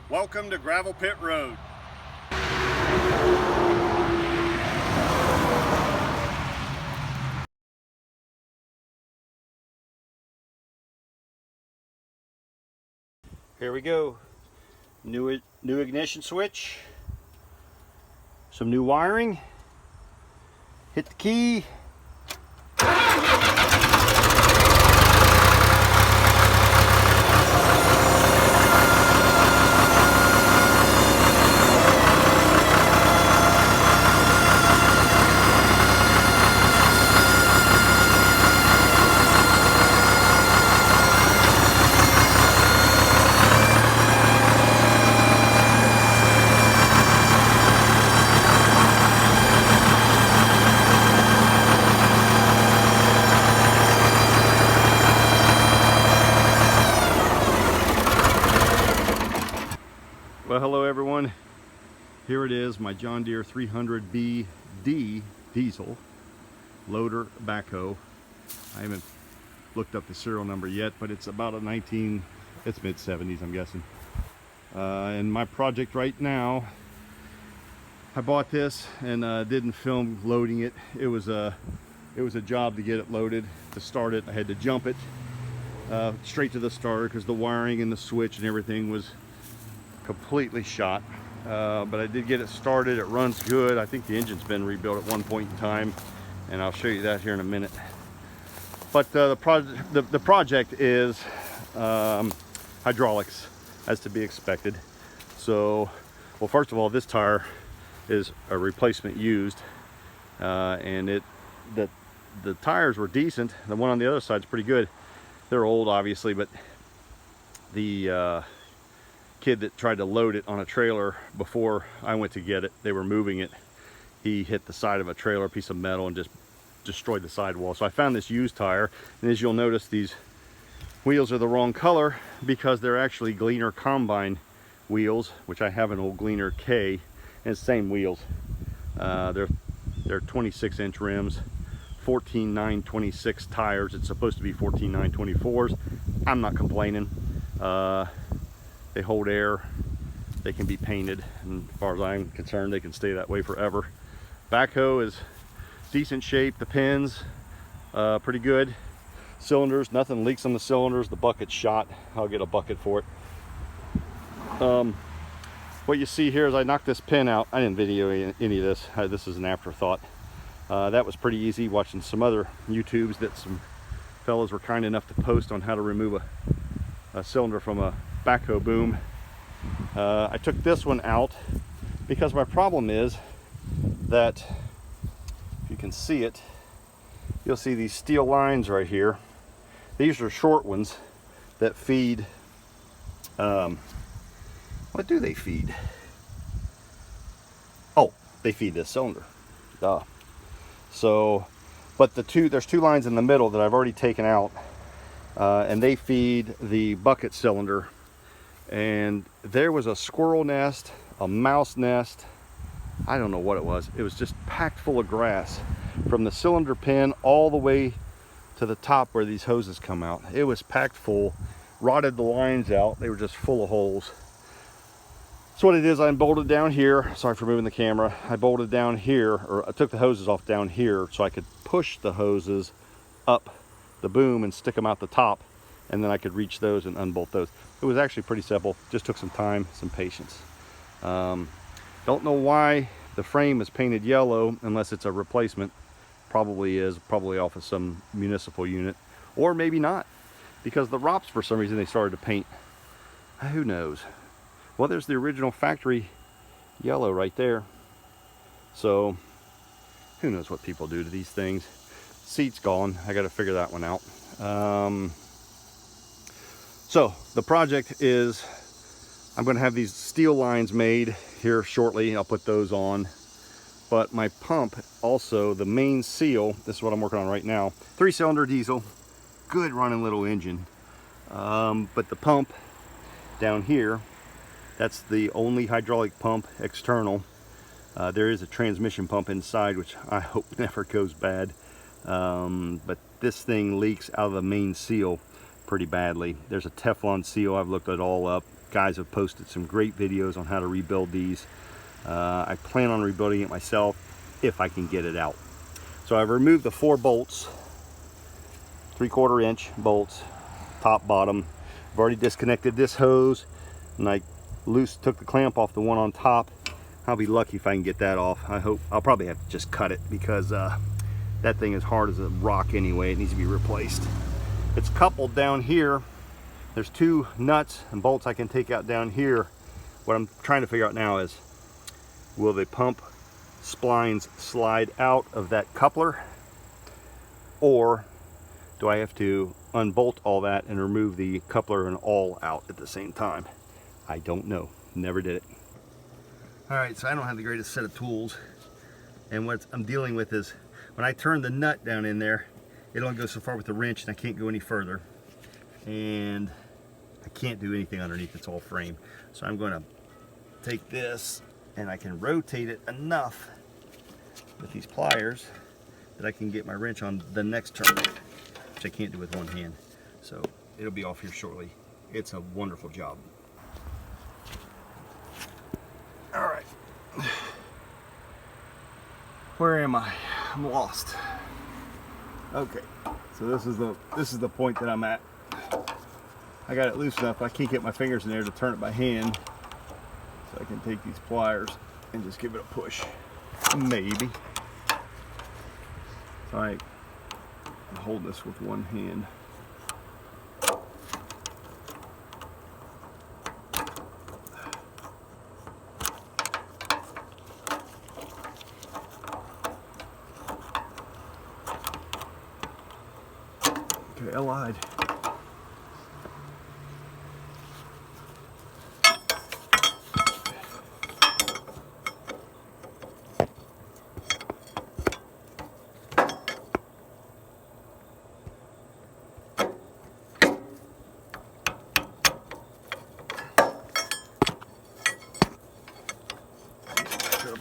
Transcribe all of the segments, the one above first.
Welcome to Gravel Pit Road. Here we go. New ignition switch. Some new wiring. Hit the key. Well, hello everyone. Here it is, my John Deere 300B D diesel loader backhoe. I haven't looked up the serial number yet, but it's about a it's mid-70s, I'm guessing. And my project right now, I bought this and didn't film loading it. It was a job to get it loaded. To start it, I had to jump it straight to the starter because the wiring and the switch and everything was completely shot, but I did get it started. It runs good. I think the engine's been rebuilt at one point in time, and I'll show you that here in a minute. But the project is hydraulics, as to be expected. So, well, first of all, this tire is a replacement used, and the tires were decent. The one on the other side is pretty good. They're old, obviously, but the kid that tried to load it on a trailer before I went to get it, they were moving it, he hit the side of a trailer, piece of metal, and just destroyed the sidewall. So I found this used tire, and as you'll notice, these wheels are the wrong color because they're actually Gleaner Combine wheels, which I have an old Gleaner K, and it's the same wheels. They're 26-inch rims, 14.926 tires. It's supposed to be 14.924s. I'm not complaining. They hold air, they can be painted, and as far as I'm concerned, they can stay that way forever. Backhoe is decent shape, the pins, pretty good. Cylinders, nothing leaks on the cylinders. The bucket's shot, I'll get a bucket for it. What you see here is I knocked this pin out. I didn't video any of this. This is an afterthought. That was pretty easy, watching some other YouTubes that some fellows were kind enough to post on how to remove a cylinder from a backhoe boom. I took this one out because my problem is that, if you can see it, you'll see these steel lines right here. These are short ones that feed, what do they feed? Oh, they feed this cylinder. Duh. So, but there's two lines in the middle that I've already taken out, and they feed the bucket cylinder. And there was a squirrel nest, a mouse nest, I don't know what it was. It was just packed full of grass from the cylinder pin all the way to the top where these hoses come out. It was packed full, rotted the lines out. They were just full of holes. So what it is, I bolted down here. Sorry for moving the camera. I bolted down here, or I took the hoses off down here so I could push the hoses up the boom and stick them out the top, and then I could reach those and unbolt those. It was actually pretty simple. Just took some time, some patience. Don't know why the frame is painted yellow unless it's a replacement. Probably is, probably off of some municipal unit, or maybe not, because the ROPS, for some reason, they started to paint. Who knows? Well, there's the original factory yellow right there. So who knows what people do to these things. Seat's gone. I got to figure that one out. So the project is, I'm going to have these steel lines made here shortly. I'll put those on. But my pump, also the main seal, this is what I'm working on right now. 3-cylinder diesel, good running little engine. But the pump down here, that's the only hydraulic pump external. There is a transmission pump inside, which I hope never goes bad. But this thing leaks out of the main seal pretty badly. There's a Teflon seal. I've looked it all up. guys have posted some great videos on how to rebuild these. I plan on rebuilding it myself if I can get it out. So I've removed the 4 bolts, 3/4 inch bolts, top, bottom. I've already disconnected this hose, and I took the clamp off the one on top. I'll be lucky if I can get that off. I'll probably have to just cut it, because that thing is hard as a rock anyway. It needs to be replaced. It's coupled down here. There's 2 nuts and bolts I can take out down here. What I'm trying to figure out now is, will the pump splines slide out of that coupler, or do I have to unbolt all that and remove the coupler and all out at the same time? I don't know. Never did it. All right, so I don't have the greatest set of tools, and what I'm dealing with is, when I turn the nut down in there, it only goes so far with the wrench, and I can't go any further, and I can't do anything underneath. It's all frame. So I'm going to take this, and I can rotate it enough with these pliers that I can get my wrench on the next turn, which I can't do with one hand. So it'll be off here shortly. It's a wonderful job. All right, where am I? I'm lost. Okay, so this is the point that I'm at. I got it loose enough, I can't get my fingers in there to turn it by hand, so I can take these pliers and just give it a push. Maybe. So I'm holding this with one hand. Okay, I lied.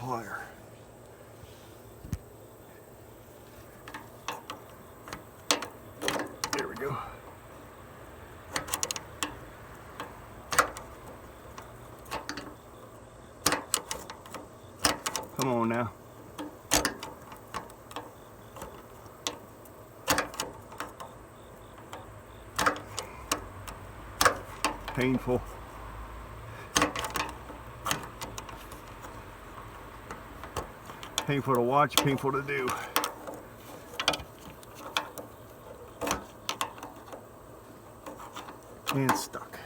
Plier. There we go. Come on now. Painful. Painful to watch, painful to do. And stuck.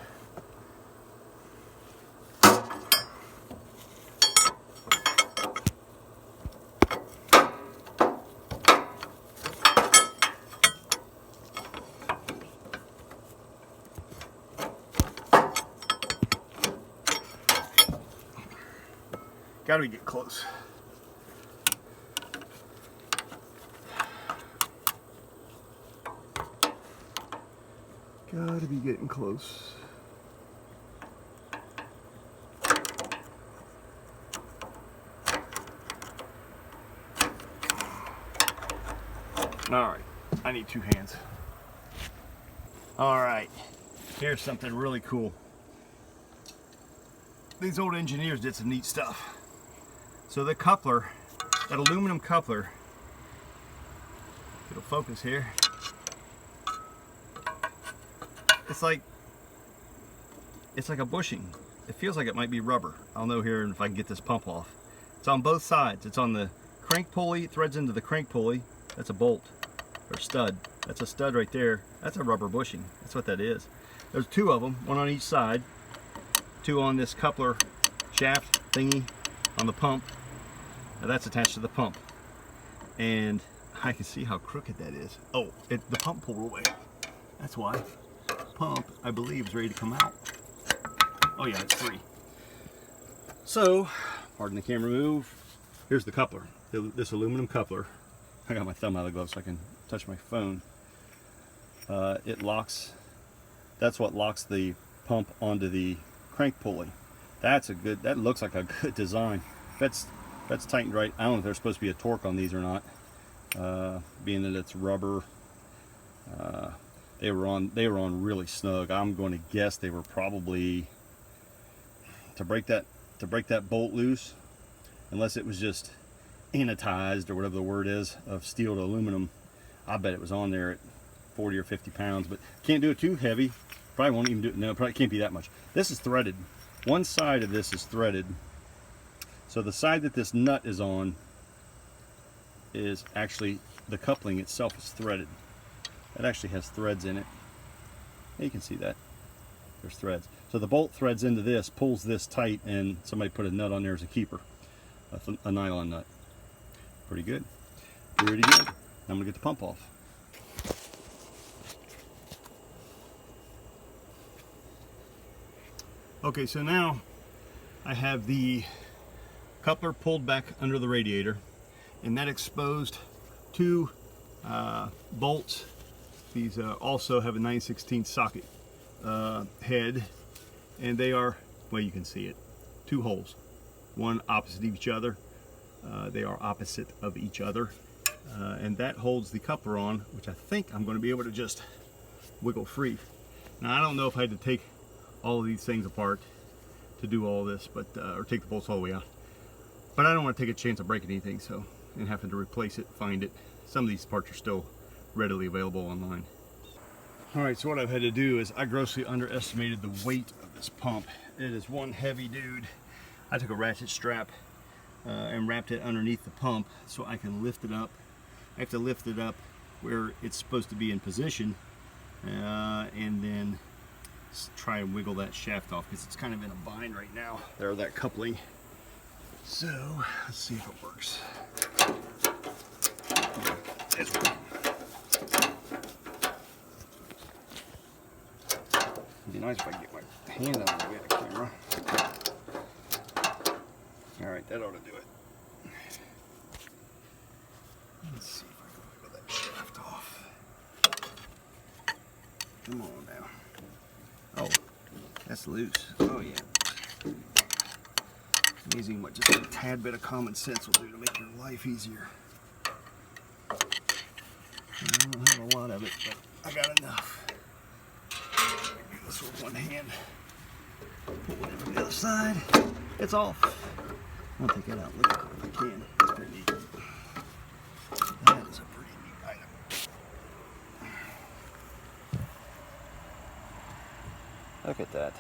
Gotta get close. Gotta be getting close. All right, I need 2 hands. All right, here's something really cool. These old engineers did some neat stuff. So the coupler, that aluminum coupler, it'll focus here. It's like a bushing. It feels like it might be rubber. I'll know here if I can get this pump off. It's on both sides. It's on the crank pulley, it threads into the crank pulley. That's a bolt or stud. That's a stud right there. That's a rubber bushing. That's what that is. There's 2 of them, one on each side. 2 on this coupler shaft thingy on the pump. Now that's attached to the pump. And I can see how crooked that is. Oh, the pump pulled away. That's why. Pump, I believe, is ready to come out. Oh yeah, it's 3. So, pardon the camera move. Here's the coupler. This aluminum coupler. I got my thumb out of the glove so I can touch my phone. It locks. That's what locks the pump onto the crank pulley. That looks like a good design. That's tightened right. I don't know if there's supposed to be a torque on these or not. Being that it's rubber. They were on really snug. I'm going to guess they were probably to break that bolt loose, unless it was just anodized or whatever the word is, of steel to aluminum. I bet it was on there at 40 or 50 pounds, but can't do it too heavy. Probably won't even do it. No, probably can't be that much. This is threaded. One side of this is threaded. So the side that this nut is on is actually, the coupling itself is threaded. It actually has threads in it. You can see that. There's threads. So the bolt threads into this, pulls this tight, and somebody put a nut on there as a keeper. A nylon nut. Pretty good. Pretty good. Now I'm going to get the pump off. Okay, so now I have the coupler pulled back under the radiator, and that exposed two bolts. These also have a 9/16 socket head, and they are, well, you can see it, two holes, one opposite of each other. They are opposite of each other, and that holds the coupler on, which I think I'm going to be able to just wiggle free. Now, I don't know if I had to take all of these things apart to do all this, but or take the bolts all the way out, but I don't want to take a chance of breaking anything, so, and having to replace it, find it. Some of these parts are still readily available online. All right, so what I've had to do is I grossly underestimated the weight of this pump. It is one heavy dude. I took a ratchet strap and wrapped it underneath the pump so I can lift it up. I have to lift it up where it's supposed to be in position, and then try and wiggle that shaft off, because it's kind of in a bind right now. There, that coupling. So let's see if it works. It's working. It'd be nice if I could get my hand out of the way of the camera. All right, that ought to do it. Let's see if I can wiggle that shaft off. Come on now. Oh, that's loose. Oh yeah. Amazing what just a tad bit of common sense will do to make your life easier. I don't have a lot of it, but I got enough. Do this with one hand. Pull it in from the other side. It's off. I'll take it out. Look at it if I can. That's pretty neat. That is a pretty neat item. Look at that.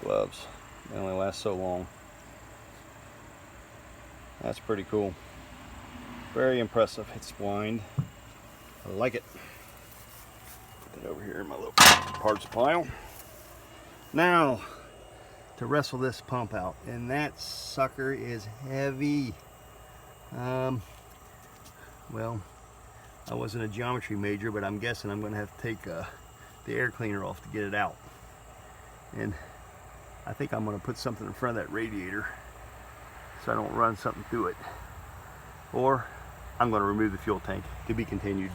Gloves. They only last so long. That's pretty cool. Very impressive. It's winded. I like it. Put it over here in my little parts pile. Now, to wrestle this pump out, and that sucker is heavy. Well, I wasn't a geometry major, but I'm guessing I'm going to have to take the air cleaner off to get it out. And I think I'm going to put something in front of that radiator so I don't run something through it. Or I'm going to remove the fuel tank. To be continued.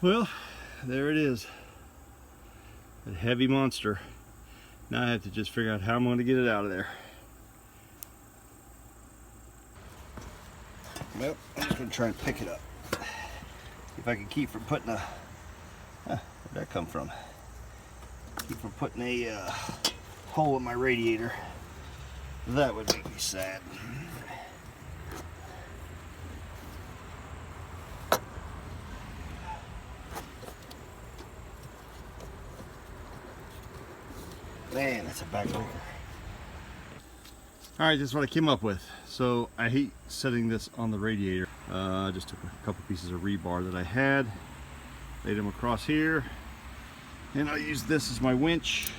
Well, there it is. A heavy monster. Now I have to just figure out how I'm going to get it out of there. Well, I'm just going to try and pick it up. See if I can keep from putting a... where'd that come from? Keep from putting a hole in my radiator. That would make me sad. Man, that's a backbreaker. Alright, this is what I came up with. So I hate setting this on the radiator. I just took a couple pieces of rebar that I had, laid them across here, and I use this as my winch.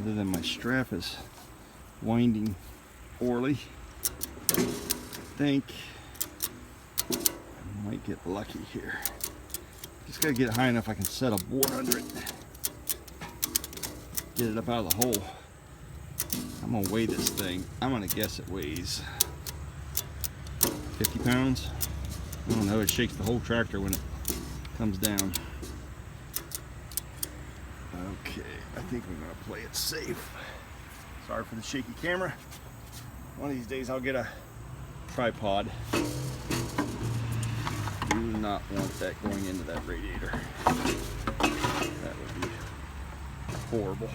Other than my strap is winding poorly, I think I might get lucky here. Just gotta get it high enough I can set a board under it. Get it up out of the hole. I'm gonna weigh this thing. I'm gonna guess it weighs 50 pounds. I don't know, it shakes the whole tractor when it comes down. Okay, I think we're gonna play it safe. Sorry for the shaky camera. One of these days I'll get a tripod. Do not want that going into that radiator. That would be horrible.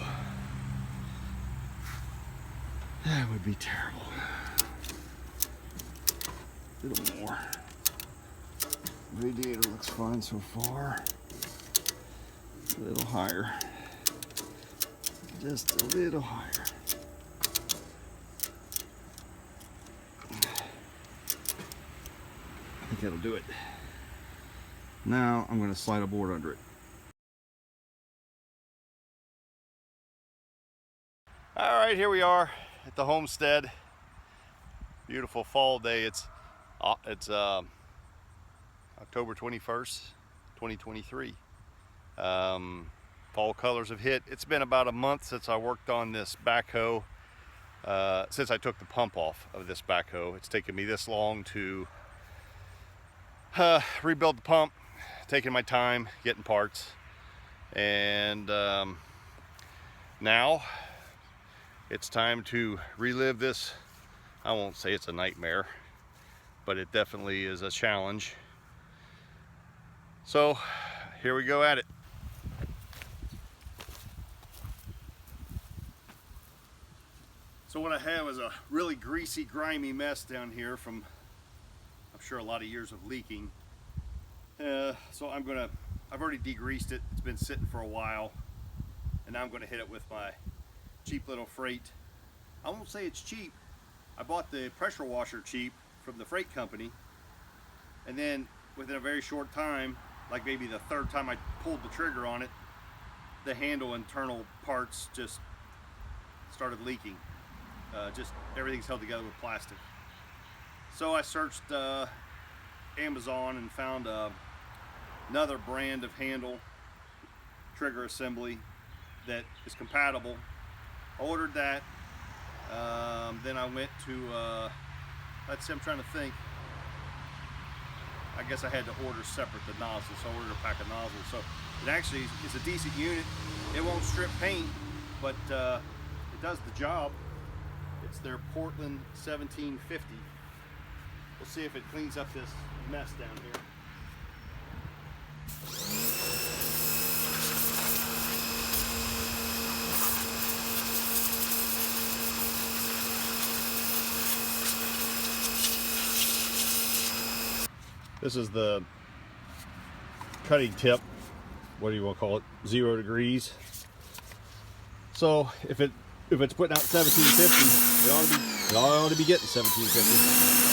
That would be terrible. A little more. Radiator looks fine so far. A little higher. Just a little higher. I think that'll do it. Now I'm going to slide a board under it. All right, here we are at the homestead. Beautiful fall day. It's October 21st, 2023. Fall colors have hit. It's been about a month since I worked on this backhoe. Since I took the pump off of this backhoe, it's taken me this long to rebuild the pump, taking my time, getting parts, and now it's time to relive this. I won't say it's a nightmare, but it definitely is a challenge. So here we go at it. So what I have is a really greasy, grimy mess down here from, I'm sure, a lot of years of leaking. So I've already degreased it. It's been sitting for a while, and now I'm going to hit it with my cheap little freight. I won't say it's cheap. I bought the pressure washer cheap from the freight company, and then within a very short time, like maybe the third time I pulled the trigger on it, the handle internal parts just started leaking. Just everything's held together with plastic. So I searched Amazon and found another brand of handle trigger assembly that is compatible. I ordered that. Then I went to, let's see, I'm trying to think. I guess I had to order separate the nozzles, so I ordered a pack of nozzles. So it actually is a decent unit. It won't strip paint, but it does the job. It's their Portland 1750. We'll see if it cleans up this mess down here. This is the cutting tip. What do you want to call it? 0 degrees. So if it's putting out 1750, it ought to be getting 1750.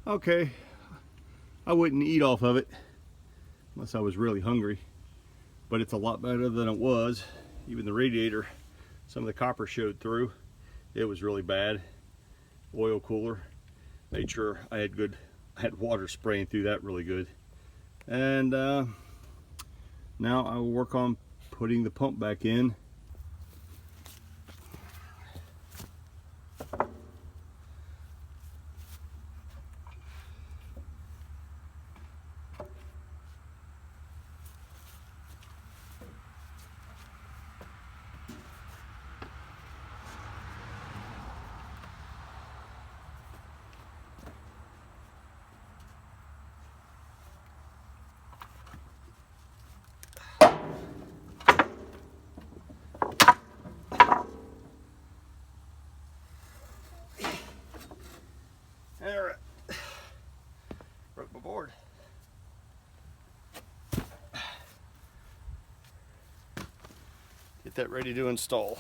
Okay, I wouldn't eat off of it unless I was really hungry, but it's a lot better than it was. Even the radiator, some of the copper showed through. It was really bad. Oil cooler, made sure I had water spraying through that really good. And now I will work on putting the pump back in. Alright, broke my board. Get that ready to install.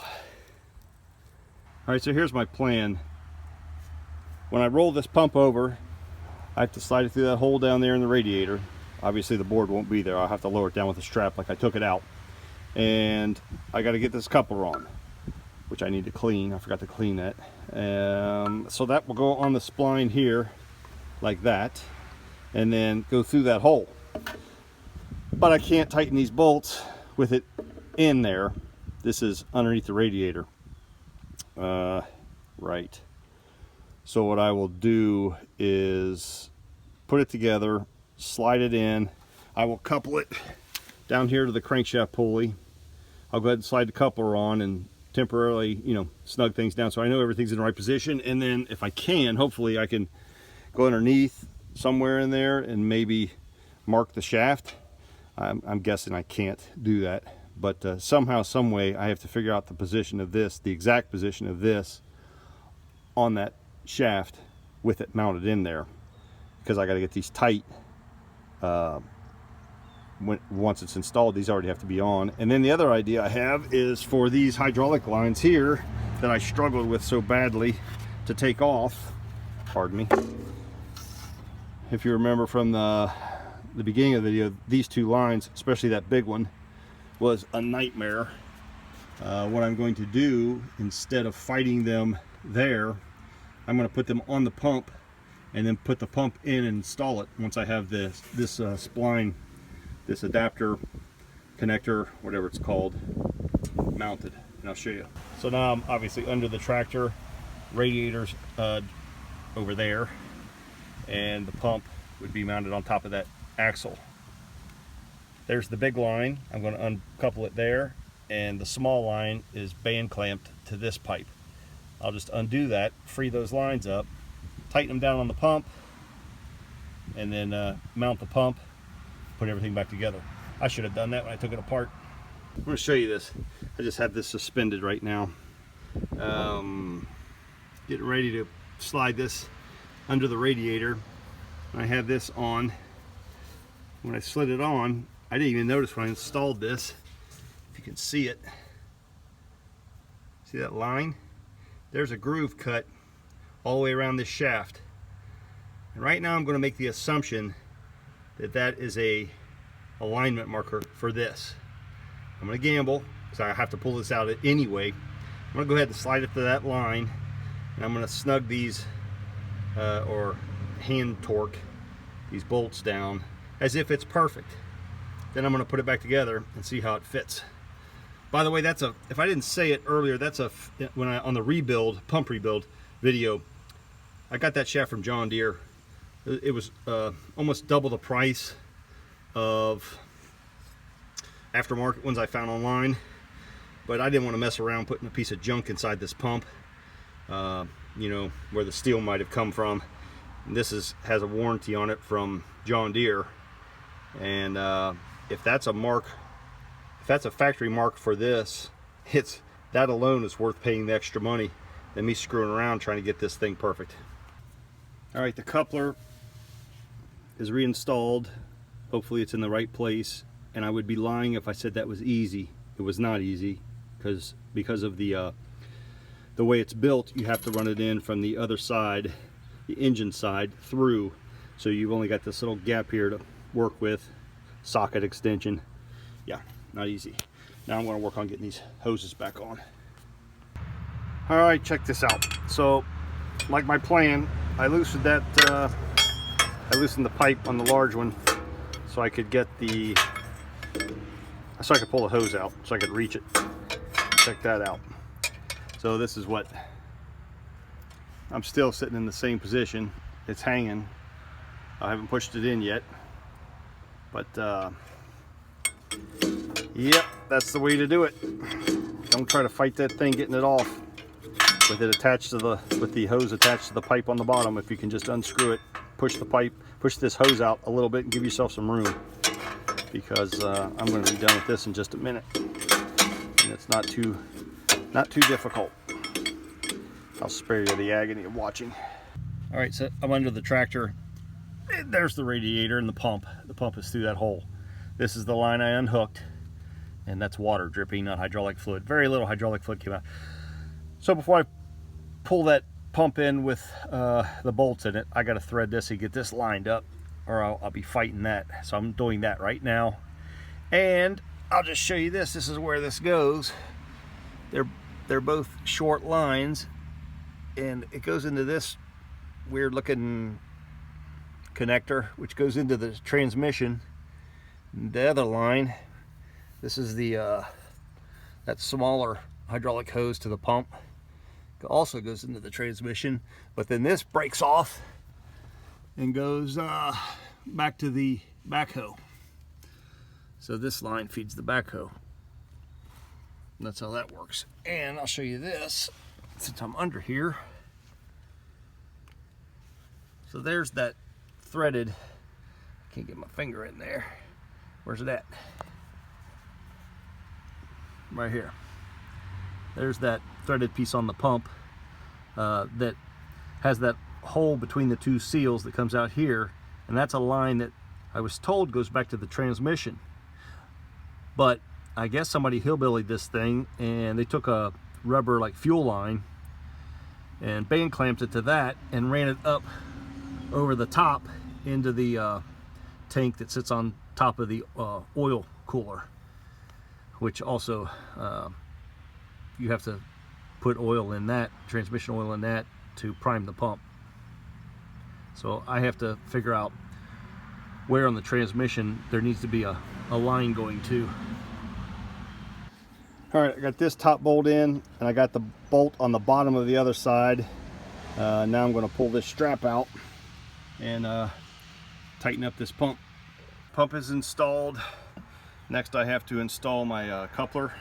Alright, so here's my plan. When I roll this pump over, I have to slide it through that hole down there in the radiator. Obviously the board won't be there. I'll have to lower it down with a strap like I took it out. And I got to get this coupler on, which I need to clean. I forgot to clean that. So that will go on the spline here like that and then go through that hole. But I can't tighten these bolts with it in there. This is underneath the radiator. Right. So what I will do is put it together, slide it in. I will couple it down here to the crankshaft pulley. I'll go ahead and slide the coupler on and temporarily, you know, snug things down so I know everything's in the right position. And then if I can, hopefully I can go underneath somewhere in there and maybe mark the shaft. I'm guessing I can't do that, but somehow, some way, I have to figure out the position of this, the exact position of this on that shaft with it mounted in there, because I got to get these tight. Once it's installed, these already have to be on. And then the other idea I have is for these hydraulic lines here that I struggled with so badly to take off. Pardon me. If you remember from the beginning of the video, these two lines, especially that big one, was a nightmare. What I'm going to do, instead of fighting them there, I'm going to put them on the pump and then put the pump in and install it once I have this spline, this adapter connector, whatever it's called, mounted, and I'll show you. So now I'm obviously under the tractor, radiators over there, and the pump would be mounted on top of that axle. There's the big line. I'm going to uncouple it there, and the small line is band clamped to this pipe. I'll just undo that, free those lines up, tighten them down on the pump, and then mount the pump, put everything back together. I should have done that when I took it apart. I'm going to show you this. I just have this suspended right now. Getting ready to slide this under the radiator. I have this on. When I slid it on, I didn't even notice when I installed this. If you can see it. See that line? There's a groove cut all the way around this shaft. And right now I'm going to make the assumption that that is a alignment marker for this. I'm going to gamble because I have to pull this out anyway. I'm going to go ahead and slide it to that line, and I'm going to snug these or hand torque these bolts down as if it's perfect. Then I'm going to put it back together and see how it fits. By the way, that's a, if I didn't say it earlier, that's a, when I, on the rebuild, pump rebuild video, I got that shaft from John Deere. It was almost double the price of aftermarket ones I found online, but I didn't want to mess around putting a piece of junk inside this pump, you know, where the steel might have come from. And this has a warranty on it from John Deere, and if that's a mark, if that's a factory mark for this, that alone is worth paying the extra money than me screwing around trying to get this thing perfect. All right, the coupler is reinstalled. Hopefully it's in the right place, and I would be lying if I said that was easy. It was not easy because of the way it's built. You have to run it in from the other side the engine side through. So you've only got this little gap here to work with, socket extension. Yeah, not easy. Now I'm going to work on getting these hoses back on. All right, check this out. So, like my plan, I loosened that. I loosened the pipe on the large one, so I could get the. So I could pull the hose out, so I could reach it. Check that out. So this is what. I'm still sitting in the same position. It's hanging. I haven't pushed it in yet, but yep, that's the way to do it. Don't try to fight that thing getting it off with it attached to the hose attached to the pipe on the bottom. If you can just unscrew it, push the pipe, push this hose out a little bit, and give yourself some room, because I'm going to be done with this in just a minute, and it's not too difficult. I'll spare you the agony of watching. All right, so I'm under the tractor. There's the radiator and the pump. The pump is through that hole. This is the line I unhooked, and that's water dripping, not hydraulic fluid. Very little hydraulic fluid came out. So before I pull that pump in with the bolts in it, I got to thread this and get this lined up, or I'll be fighting that. So I'm doing that right now, and I'll just show you this. This is where this goes. They're both short lines, and it goes into this weird looking connector, which goes into the transmission. And the other line, this is the that smaller hydraulic hose to the pump. It also goes into the transmission, but then this breaks off and goes back to the backhoe. So this line feeds the backhoe. And that's how that works. And I'll show you this since I'm under here. So there's that threaded, I can't get my finger in there. Where's it at? Right here. There's that threaded piece on the pump that has that hole between the two seals that comes out here, and that's a line that I was told goes back to the transmission. But I guess somebody hillbillied this thing, and they took a rubber like fuel line and band clamped it to that and ran it up over the top into the tank that sits on top of the oil cooler, which also you have to put oil in that, transmission oil in that, to prime the pump. So I have to figure out where on the transmission there needs to be a line going to. All right, I got this top bolt in, and I got the bolt on the bottom of the other side. Now I'm going to pull this strap out and tighten up this pump. Pump is installed. Next I have to install my coupler,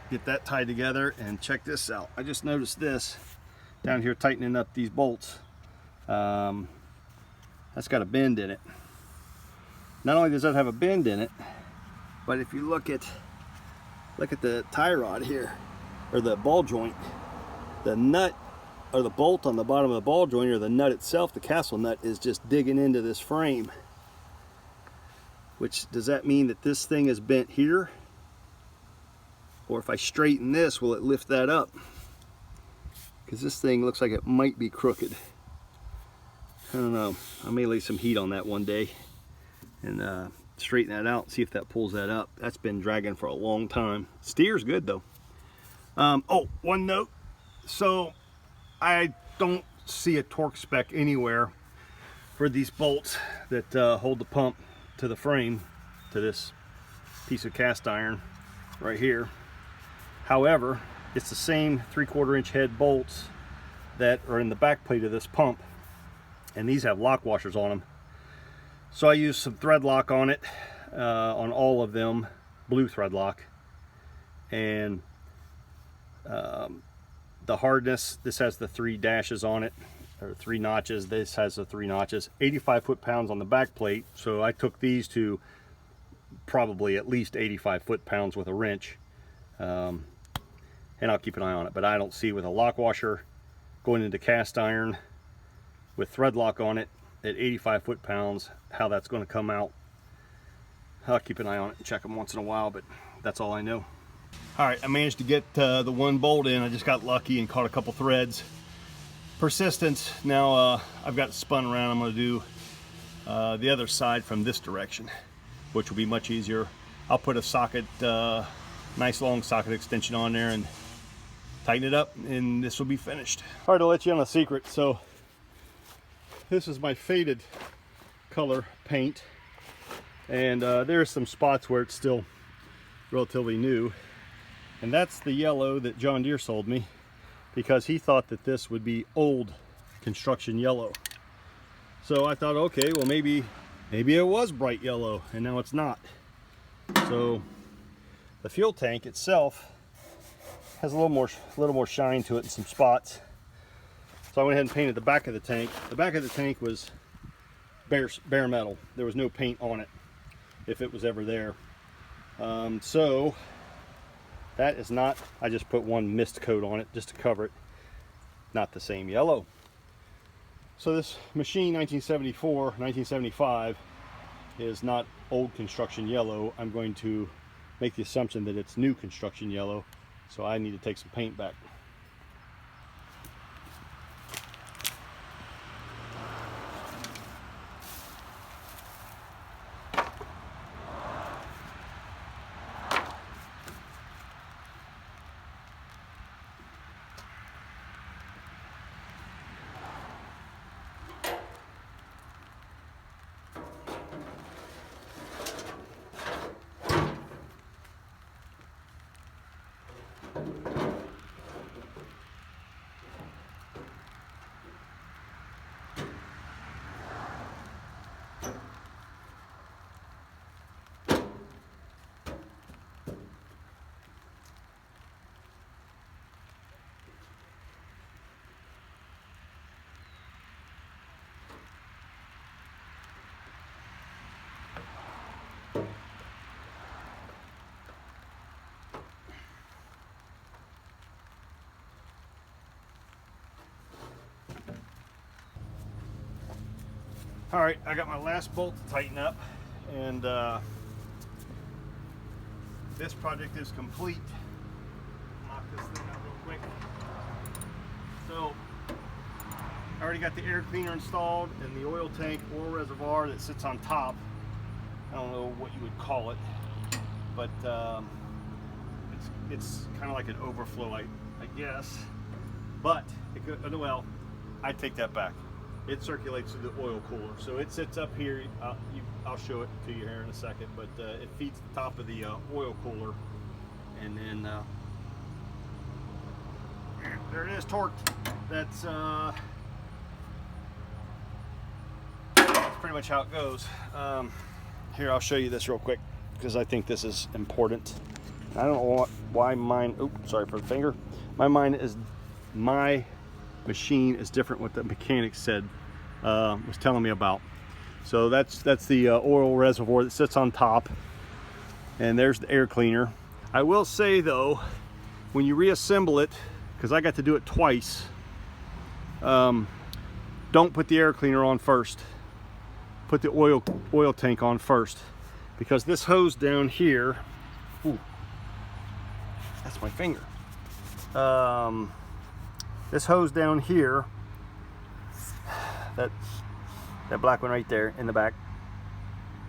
get that tied together, and check this out. I just noticed this down here tightening up these bolts. That's got a bend in it. Not only does that have a bend in it, but if you look at the tie rod here, or the ball joint, the nut or the bolt on the bottom of the ball joint, or the nut itself, the castle nut, is just digging into this frame. Which, does that mean that this thing is bent here? Or if I straighten this, will it lift that up? Because this thing looks like it might be crooked. I don't know. I may lay some heat on that one day and straighten that out, see if that pulls that up. That's been dragging for a long time. Steer's good though. Oh, one note. So I don't see a torque spec anywhere for these bolts that hold the pump to the frame, to this piece of cast iron right here. However, it's the same 3/4 inch head bolts that are in the back plate of this pump, and these have lock washers on them. So I used some thread lock on it, on all of them, blue thread lock. And the hardness, this has the 3 dashes on it, or 3 notches. This has the 3 notches. 85 foot-pounds on the back plate. So I took these to probably at least 85 foot-pounds with a wrench. And I'll keep an eye on it. But I don't see, with a lock washer going into cast iron with thread lock on it at 85 foot-pounds, how that's going to come out. I'll keep an eye on it and check them once in a while, but that's all I know. All right, I managed to get the one bolt in. I just got lucky and caught a couple threads. persistence. Now I've got it spun around. I'm going to do the other side from this direction, which will be much easier. I'll put a socket, nice long socket extension on there and tighten it up, and this will be finished. All right, to let you on a secret. So this is my faded color paint, and there's some spots where it's still relatively new, and that's the yellow that John Deere sold me, because he thought that this would be old construction yellow. So I thought, okay, well maybe it was bright yellow, and now it's not. So the fuel tank itself has a little more shine to it in some spots. So I went ahead and painted the back of the tank. The back of the tank was bare metal. There was no paint on it, if it was ever there. So that is not, I just put one mist coat on it just to cover it. Not the same yellow. So this machine, 1974, 1975, is not old construction yellow. I'm going to make the assumption that it's new construction yellow, so I need to take some paint back. All right, I got my last bolt to tighten up, and this project is complete. Knock this thing out real quick. So I already got the air cleaner installed and the oil tank, oil reservoir that sits on top. I don't know what you would call it, but it's kind of like an overflow, I guess. But it could, well, I take that back. It circulates through the oil cooler, so it sits up here. I'll show it to you here in a second, but it feeds the top of the oil cooler, and then there it is, torqued. That's pretty much how it goes. Here, I'll show you this real quick, because I think this is important. I don't know why mine, oops, sorry for the finger. My machine is different what the mechanic said, was telling me about. So that's the oil reservoir that sits on top, and there's the air cleaner. I will say though, when you reassemble it, because I got to do it twice, don't put the air cleaner on first. Put the oil tank on first, because this hose down here, ooh, that's my finger. This hose down here, that black one right there in the back,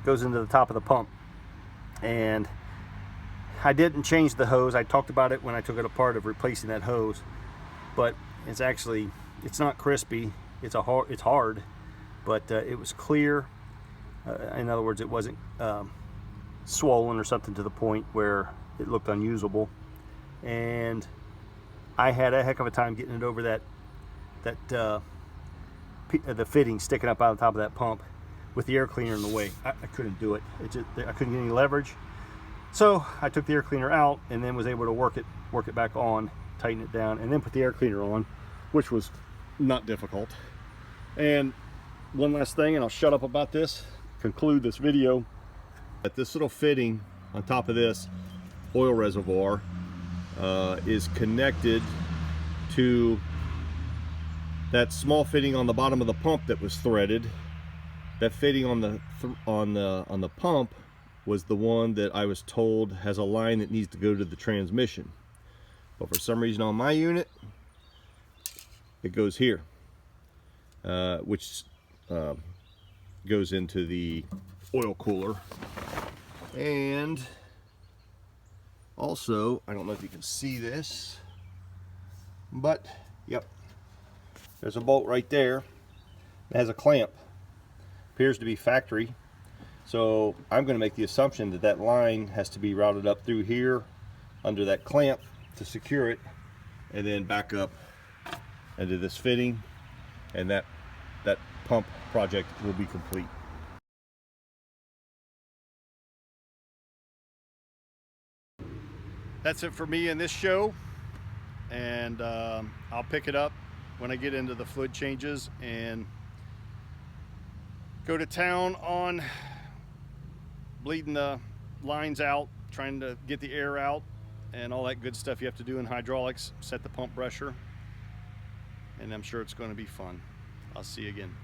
goes into the top of the pump. And I didn't change the hose. I talked about it when I took it apart, of replacing that hose, but it's not crispy. It's hard, but it was clear. In other words, it wasn't swollen or something to the point where it looked unusable. And I had a heck of a time getting it over the fitting sticking up out of the top of that pump with the air cleaner in the way. I couldn't do it. I couldn't get any leverage. So I took the air cleaner out and then was able to work it back on, tighten it down, and then put the air cleaner on, which was not difficult. And one last thing, and I'll shut up about this, conclude this video, that this little fitting on top of this oil reservoir is connected to that small fitting on the bottom of the pump that was threaded. That fitting on the pump was the one that I was told has a line that needs to go to the transmission, but for some reason on my unit it goes here. which goes into the oil cooler. And also, I don't know if you can see this, but yep, there's a bolt right there. It has a clamp. Appears to be factory. So I'm going to make the assumption that that line has to be routed up through here under that clamp to secure it, and then back up into this fitting, and that pump project will be complete. That's it for me in this show, and I'll pick it up when I get into the fluid changes and go to town on bleeding the lines out, trying to get the air out, and all that good stuff you have to do in hydraulics, set the pump pressure, and I'm sure it's going to be fun. I'll see you again.